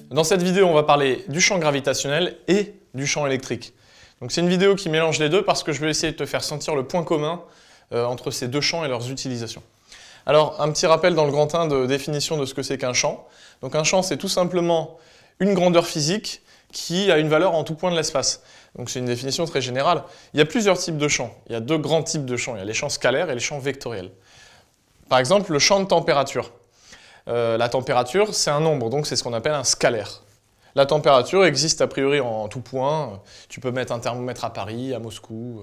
Dans cette vidéo, on va parler du champ gravitationnel et du champ électrique. Donc c'est une vidéo qui mélange les deux parce que je vais essayer de te faire sentir le point commun entre ces deux champs et leurs utilisations. Alors, un petit rappel dans le grand 1 de définition de ce que c'est qu'un champ. Donc un champ, c'est tout simplement une grandeur physique qui a une valeur en tout point de l'espace. Donc c'est une définition très générale. Il y a plusieurs types de champs. Il y a deux grands types de champs. Il y a les champs scalaires et les champs vectoriels. Par exemple, le champ de température. La température, c'est un nombre, donc c'est ce qu'on appelle un scalaire. La température existe a priori en tout point. Tu peux mettre un thermomètre à Paris, à Moscou,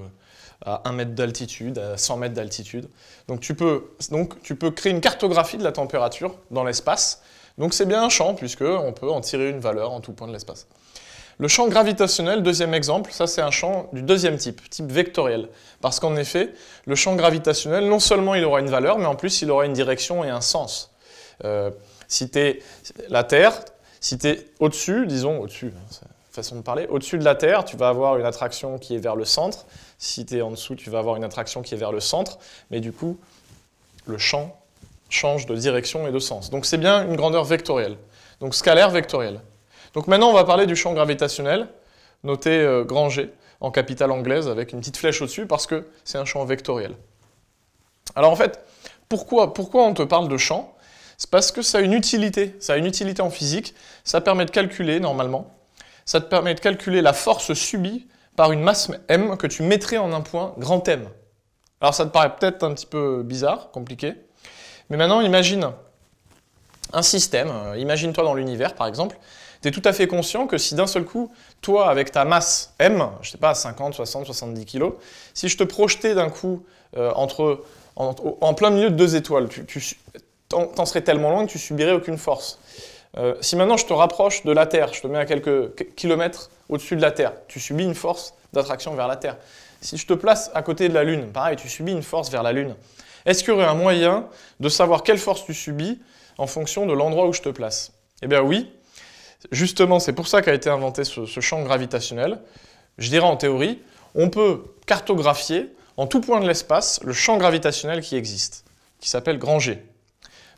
à 1 mètre d'altitude, à 100 mètres d'altitude. Donc tu peux créer une cartographie de la température dans l'espace. Donc c'est bien un champ, puisqu'on peut en tirer une valeur en tout point de l'espace. Le champ gravitationnel, deuxième exemple, ça c'est un champ du deuxième type, type vectoriel. Parce qu'en effet, le champ gravitationnel, non seulement il aura une valeur, mais en plus il aura une direction et un sens. Si tu es la Terre, si tu es au-dessus, disons au-dessus, c'est façon de parler, au-dessus de la Terre, tu vas avoir une attraction qui est vers le centre. Si tu es en dessous, tu vas avoir une attraction qui est vers le centre. Mais du coup, le champ change de direction et de sens. Donc c'est bien une grandeur vectorielle. Donc scalaire vectorielle. Donc maintenant, on va parler du champ gravitationnel, noté grand G, en capitale anglaise, avec une petite flèche au-dessus, parce que c'est un champ vectoriel. Alors en fait, pourquoi on te parle de champ? C'est parce que ça a une utilité en physique, ça permet de calculer, normalement, ça te permet de calculer la force subie par une masse M que tu mettrais en un point grand M. Alors ça te paraît peut-être un petit peu bizarre, compliqué, mais maintenant imagine un système, imagine-toi dans l'univers par exemple, tu es tout à fait conscient que si d'un seul coup, toi avec ta masse M, je sais pas, 50, 60, 70 kg, si je te projetais d'un coup en plein milieu de deux étoiles, t'en serais tellement loin que tu subirais aucune force. Si maintenant je te rapproche de la Terre, je te mets à quelques kilomètres au-dessus de la Terre, tu subis une force d'attraction vers la Terre. Si je te place à côté de la Lune, pareil, tu subis une force vers la Lune. Est-ce qu'il y aurait un moyen de savoir quelle force tu subis en fonction de l'endroit où je te place? Eh bien oui, justement c'est pour ça qu'a été inventé ce champ gravitationnel. Je dirais en théorie, on peut cartographier en tout point de l'espace le champ gravitationnel qui existe, qui s'appelle grand G.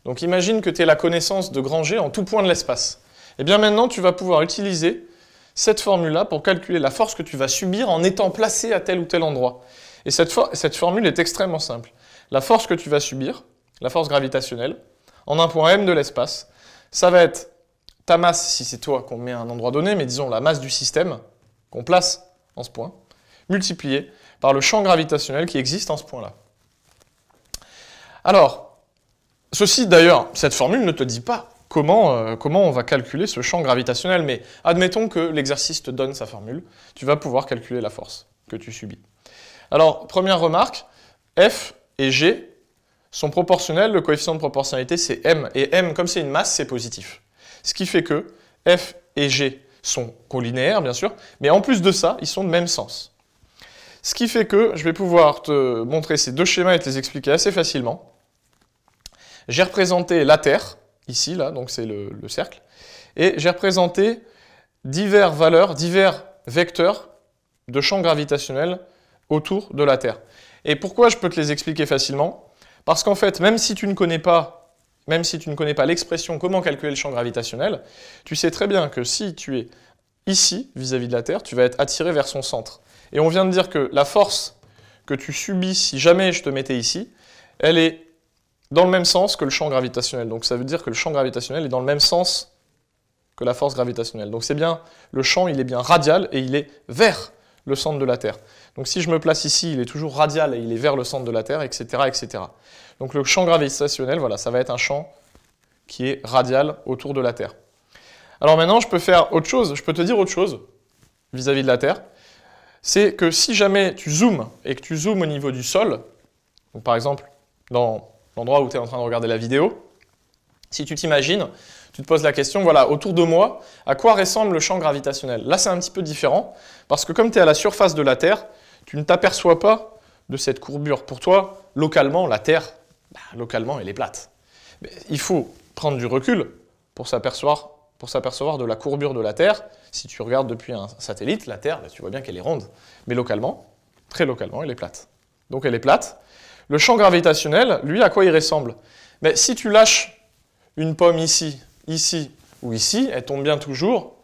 Donc imagine que tu aies la connaissance de grand G en tout point de l'espace. Et bien maintenant, tu vas pouvoir utiliser cette formule-là pour calculer la force que tu vas subir en étant placé à tel ou tel endroit. Et cette formule est extrêmement simple. La force que tu vas subir, la force gravitationnelle, en un point M de l'espace, ça va être ta masse, si c'est toi qu'on met à un endroit donné, mais disons la masse du système qu'on place en ce point, multipliée par le champ gravitationnel qui existe en ce point-là. Alors, ceci, d'ailleurs, cette formule ne te dit pas comment on va calculer ce champ gravitationnel, mais admettons que l'exercice te donne sa formule, tu vas pouvoir calculer la force que tu subis. Alors, première remarque, F et G sont proportionnels, le coefficient de proportionnalité c'est M, et M, comme c'est une masse, c'est positif. Ce qui fait que F et G sont collinéaires, bien sûr, mais en plus de ça, ils sont de même sens. Ce qui fait que je vais pouvoir te montrer ces deux schémas et te les expliquer assez facilement. J'ai représenté la Terre, ici, là, donc c'est le cercle, et j'ai représenté divers vecteurs de champ gravitationnel autour de la Terre. Et pourquoi je peux te les expliquer facilement? Parce qu'en fait, même si tu ne connais pas l'expression comment calculer le champ gravitationnel, tu sais très bien que si tu es ici, vis-à-vis de la Terre, tu vas être attiré vers son centre. Et on vient de dire que la force que tu subis si jamais je te mettais ici, elle est dans le même sens que le champ gravitationnel. Donc ça veut dire que le champ gravitationnel est dans le même sens que la force gravitationnelle. Donc c'est bien, le champ il est bien radial et il est vers le centre de la Terre. Donc si je me place ici, il est toujours radial et il est vers le centre de la Terre, etc. etc. Donc le champ gravitationnel, voilà, ça va être un champ qui est radial autour de la Terre. Alors maintenant, je peux faire autre chose, je peux te dire autre chose vis-à-vis de la Terre, c'est que si jamais tu zoomes et que tu zoomes au niveau du sol, donc par exemple dans l'endroit où tu es en train de regarder la vidéo, si tu t'imagines, tu te poses la question, voilà, autour de moi, à quoi ressemble le champ gravitationnel? Là, c'est un petit peu différent, parce que comme tu es à la surface de la Terre, tu ne t'aperçois pas de cette courbure. Pour toi, localement, la Terre, localement, elle est plate. Mais il faut prendre du recul pour s'apercevoir de la courbure de la Terre. Si tu regardes depuis un satellite, la Terre, tu vois bien qu'elle est ronde. Mais localement, très localement, elle est plate. Donc elle est plate. Le champ gravitationnel, lui, à quoi il ressemble? Mais si tu lâches une pomme ici, ou ici, elles tombent bien toujours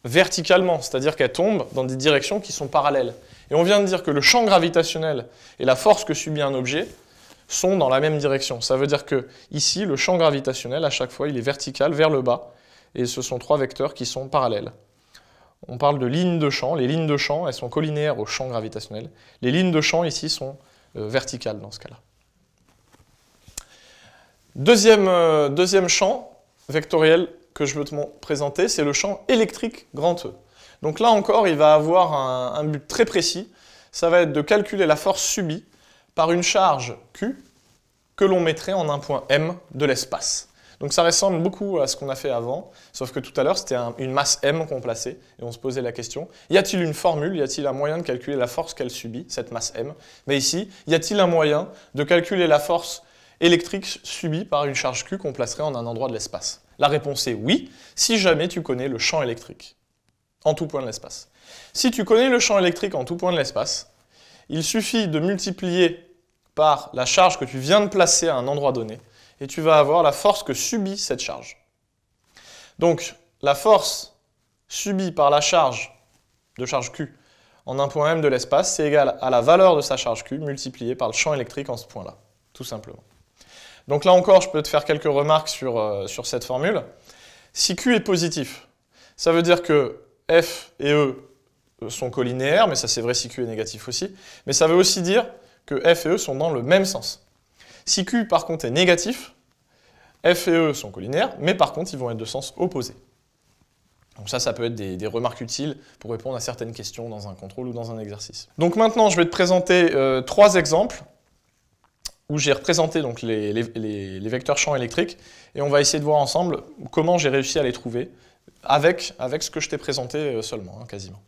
verticalement, c'est-à-dire qu'elles tombent dans des directions qui sont parallèles. Et on vient de dire que le champ gravitationnel et la force que subit un objet sont dans la même direction. Ça veut dire que ici, le champ gravitationnel, à chaque fois, il est vertical vers le bas, et ce sont trois vecteurs qui sont parallèles. On parle de lignes de champ. Les lignes de champ, elles sont collinéaires au champ gravitationnel. Les lignes de champ, ici, sont verticales dans ce cas-là. Deuxième champ vectoriel que je veux te présenter, c'est le champ électrique grand E. Donc là encore, il va avoir un but très précis. Ça va être de calculer la force subie par une charge Q que l'on mettrait en un point M de l'espace. Donc ça ressemble beaucoup à ce qu'on a fait avant, sauf que tout à l'heure, c'était une masse M qu'on plaçait, et on se posait la question, y a-t-il une formule, y a-t-il un moyen de calculer la force qu'elle subit, cette masse M? Mais ici, y a-t-il un moyen de calculer la force électrique subie par une charge Q qu'on placerait en un endroit de l'espace? La réponse est oui, si jamais tu connais le champ électrique en tout point de l'espace. Si tu connais le champ électrique en tout point de l'espace, il suffit de multiplier par la charge que tu viens de placer à un endroit donné, et tu vas avoir la force que subit cette charge. Donc, la force subie par la charge de charge Q en un point M de l'espace, c'est égal à la valeur de sa charge Q multipliée par le champ électrique en ce point-là, tout simplement. Donc là encore, je peux te faire quelques remarques sur cette formule. Si Q est positif, ça veut dire que F et E sont collinéaires, mais ça c'est vrai si Q est négatif aussi, mais ça veut aussi dire que F et E sont dans le même sens. Si Q par contre est négatif, F et E sont collinéaires, mais par contre ils vont être de sens opposé. Donc ça peut être des remarques utiles pour répondre à certaines questions dans un contrôle ou dans un exercice. Donc maintenant je vais te présenter trois exemples où j'ai représenté donc, les vecteurs champs électriques, et on va essayer de voir ensemble comment j'ai réussi à les trouver avec ce que je t'ai présenté seulement, quasiment.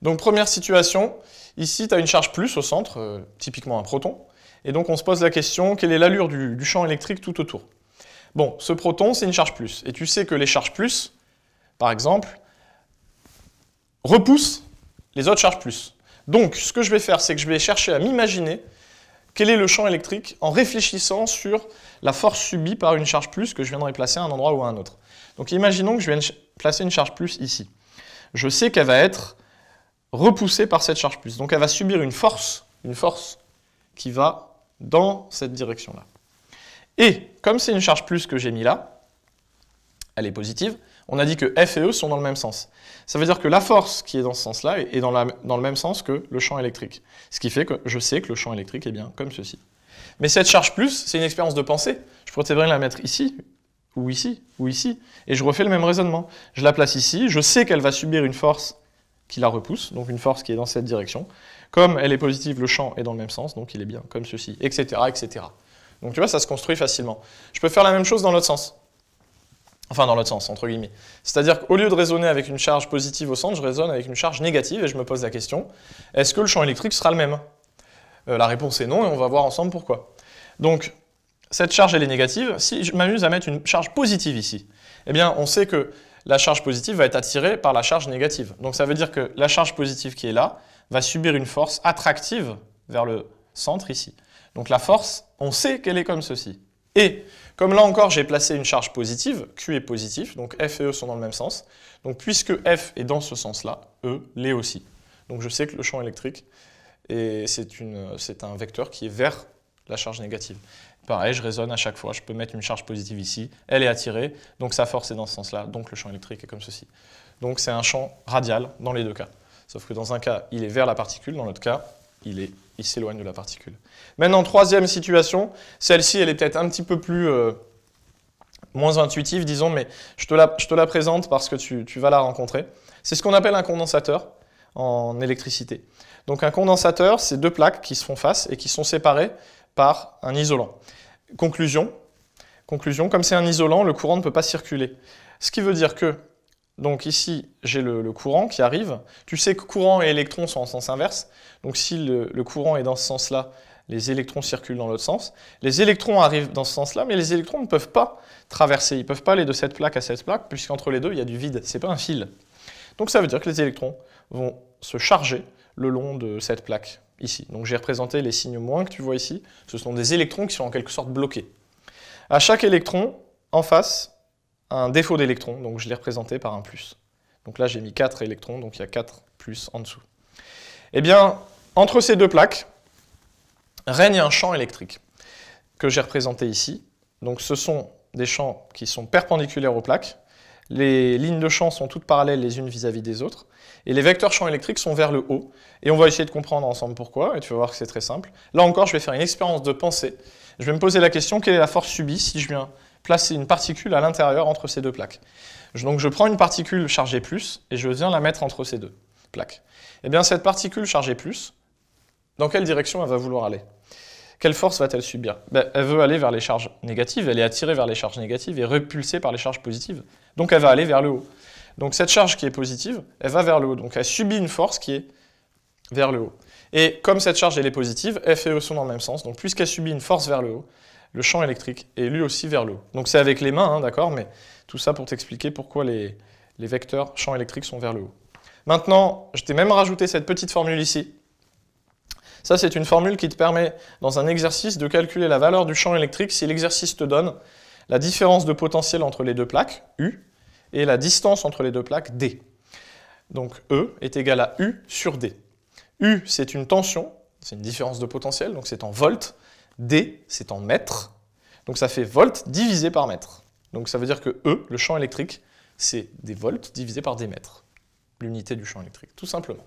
Donc première situation, ici tu as une charge plus au centre, typiquement un proton, et donc on se pose la question, quelle est l'allure du champ électrique tout autour? Bon, ce proton c'est une charge plus, et tu sais que les charges plus, par exemple, repoussent les autres charges plus. Donc ce que je vais faire, c'est que je vais chercher à m'imaginer quel est le champ électrique en réfléchissant sur la force subie par une charge plus que je viendrai placer à un endroit ou à un autre. Donc imaginons que je vienne placer une charge plus ici. Je sais qu'elle va être repoussée par cette charge plus. Donc elle va subir une force qui va dans cette direction-là. Et comme c'est une charge plus que j'ai mis là, elle est positive, on a dit que F et E sont dans le même sens. Ça veut dire que la force qui est dans ce sens-là est dans le même sens que le champ électrique. Ce qui fait que je sais que le champ électrique est bien comme ceci. Mais cette charge plus, c'est une expérience de pensée. Je pourrais très bien la mettre ici, ou ici, ou ici. Et je refais le même raisonnement. Je la place ici, je sais qu'elle va subir une force qui la repousse, donc une force qui est dans cette direction. Comme elle est positive, le champ est dans le même sens, donc il est bien comme ceci, etc., etc. Donc tu vois, ça se construit facilement. Je peux faire la même chose dans l'autre sens. Enfin, dans l'autre sens, entre guillemets. C'est-à-dire qu'au lieu de raisonner avec une charge positive au centre, je raisonne avec une charge négative et je me pose la question, est-ce que le champ électrique sera le même? La réponse est non et on va voir ensemble pourquoi. Donc, cette charge, elle est négative. Si je m'amuse à mettre une charge positive ici, eh bien, on sait que la charge positive va être attirée par la charge négative. Donc, ça veut dire que la charge positive qui est là va subir une force attractive vers le centre ici. Donc, la force, on sait qu'elle est comme ceci. Et comme là encore, j'ai placé une charge positive, Q est positif, donc F et E sont dans le même sens. Donc puisque F est dans ce sens-là, E l'est aussi. Donc je sais que le champ électrique, c'est un vecteur qui est vers la charge négative. Pareil, je raisonne à chaque fois, je peux mettre une charge positive ici, elle est attirée, donc sa force est dans ce sens-là, donc le champ électrique est comme ceci. Donc c'est un champ radial dans les deux cas. Sauf que dans un cas, il est vers la particule, dans l'autre cas, il s'éloigne de la particule. Maintenant, troisième situation, celle-ci, elle est peut-être un petit peu plus moins intuitive, disons, mais je te la présente parce que tu vas la rencontrer. C'est ce qu'on appelle un condensateur en électricité. Donc un condensateur, c'est deux plaques qui se font face et qui sont séparées par un isolant. Conclusion, comme c'est un isolant, le courant ne peut pas circuler. Ce qui veut dire que, donc ici, j'ai le courant qui arrive. Tu sais que courant et électrons sont en sens inverse. Donc si le courant est dans ce sens-là, les électrons circulent dans l'autre sens. Les électrons arrivent dans ce sens-là, mais les électrons ne peuvent pas traverser. Ils ne peuvent pas aller de cette plaque à cette plaque, puisqu'entre les deux, il y a du vide. Ce n'est pas un fil. Donc ça veut dire que les électrons vont se charger le long de cette plaque, ici. Donc j'ai représenté les signes moins que tu vois ici. Ce sont des électrons qui sont en quelque sorte bloqués. À chaque électron, en face, un défaut d'électrons, donc je l'ai représenté par un plus. Donc là, j'ai mis 4 électrons, donc il y a 4 plus en dessous. Eh bien, entre ces deux plaques, règne un champ électrique que j'ai représenté ici. Donc ce sont des champs qui sont perpendiculaires aux plaques. Les lignes de champ sont toutes parallèles les unes vis-à-vis des autres. Et les vecteurs champ électriques sont vers le haut. Et on va essayer de comprendre ensemble pourquoi, et tu vas voir que c'est très simple. Là encore, je vais faire une expérience de pensée. Je vais me poser la question, quelle est la force subie si je viens placer une particule à l'intérieur entre ces deux plaques? Donc je prends une particule chargée plus, et je viens la mettre entre ces deux plaques. Eh bien cette particule chargée plus, dans quelle direction elle va vouloir aller? Quelle force va-t-elle subir? Elle veut aller vers les charges négatives, elle est attirée vers les charges négatives et repulsée par les charges positives. Donc elle va aller vers le haut. Donc cette charge qui est positive, elle va vers le haut. Donc elle subit une force qui est vers le haut. Et comme cette charge elle est positive, F et E sont dans le même sens. Donc puisqu'elle subit une force vers le haut, le champ électrique est lui aussi vers le haut. Donc c'est avec les mains, hein, d'accord, mais tout ça pour t'expliquer pourquoi les vecteurs champ électrique sont vers le haut. Maintenant, je t'ai même rajouté cette petite formule ici. Ça, c'est une formule qui te permet, dans un exercice, de calculer la valeur du champ électrique si l'exercice te donne la différence de potentiel entre les deux plaques, U, et la distance entre les deux plaques, D. Donc E est égal à U sur D. U, c'est une tension, c'est une différence de potentiel, donc c'est en volts. D, c'est en mètres. Donc ça fait volts divisé par mètre. Donc ça veut dire que E, le champ électrique, c'est des volts divisé par des mètres. L'unité du champ électrique, tout simplement.